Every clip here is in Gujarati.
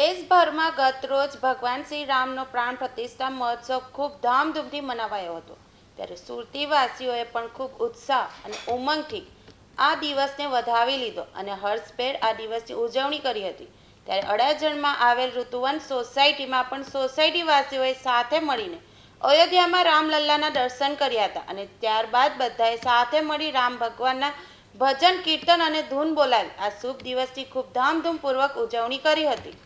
દેશભરમાં ગતરોજ ભગવાન શ્રી રામનો પ્રાણ પ્રતિષ્ઠા મહોત્સવ ખૂબ ધામધૂમથી મનાવાયો હતો। ત્યારે સુરતીવાસીઓએ પણ ખૂબ ઉત્સાહ અને ઉમંગથી આ દિવસને વધાવી લીધો અને હર્ષભેર આ દિવસની ઉજવણી કરી હતી। ત્યારે અડાજણમાં આવેલ ઋતુવન સોસાયટીમાં પણ સોસાયટીવાસીઓએ સાથે મળીને અયોધ્યામાં રામલલ્લાના દર્શન કર્યા હતા અને ત્યારબાદ બધાએ સાથે મળી રામ ભગવાનના ભજન કીર્તન અને ધૂન બોલાવી આ શુભ દિવસની ખૂબ ધામધૂમપૂર્વક ઉજવણી કરી હતી।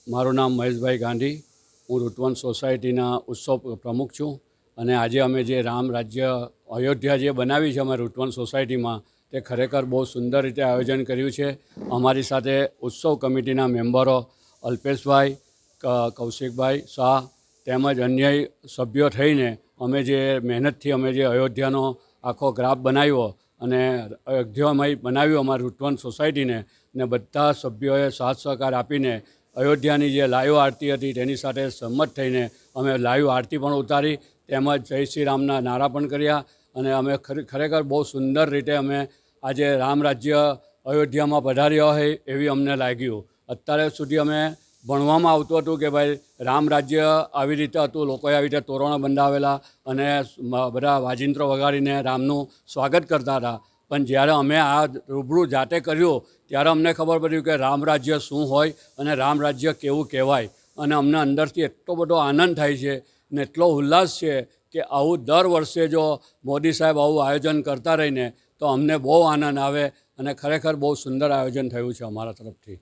મારું નામ મહેશભાઈ ગાંધી, હું ઋતુવન સોસાયટીના ઉત્સવ પ્રમુખ છું અને આજે અમે જે રામ રાજ્ય અયોધ્યા જે બનાવી છે અમે ઋતુવન સોસાયટીમાં તે ખરેખર બહુ સુંદર રીતે આયોજન કર્યું છે। અમારી સાથે ઉત્સવ કમિટીના મેમ્બરો અલ્પેશભાઈ, કૌશિકભાઈ શાહ તેમજ અન્ય સભ્યો થઈને અમે જે મહેનતથી અમે જે અયોધ્યાનો આખો ગ્રાફ બનાવ્યો અને અયોધ્યામય બનાવ્યું અમારી ઋતુવન સોસાયટીને ને બધા સભ્યોએ સાથ સહકાર આપીને અયોધ્યાની જે લાઈવ આરતી હતી તેની સાથે સંમત થઈને અમે લાઈવ આરતી પણ ઉતારી તેમજ જય શ્રી રામના નારા પણ કર્યા અને અમે ખરેખર બહુ સુંદર રીતે અમે આજે રામ રાજ્ય અયોધ્યામાં પધાર્યો હોય એવી અમને લાગ્યું। અત્યારે સુધી અમે ભણવામાં આવતું હતું કે ભાઈ રામ રાજ્ય આવી રીતે હતું, લોકોએ આવી રીતે તોરણો બંધાવેલા અને બધા વાજિંત્રો વગાડીને રામનું સ્વાગત કરતા હતા, પણ જ્યારે અમે આ રૂબરૂ જાતે કર્યું ત્યારે અમને ખબર પડ્યું કે રામ રાજ્ય શું હોય અને રામ રાજ્ય કેવું કહેવાય અને અમને અંદરથી એટલો બધો આનંદ થાય છે ને એટલો ઉલ્લાસ છે કે આવું દર વર્ષે જો મોદી સાહેબ આવું આયોજન કરતા રહીને તો અમને બહુ આનંદ આવે અને ખરેખર બહુ સુંદર આયોજન થયું છે અમારા તરફથી।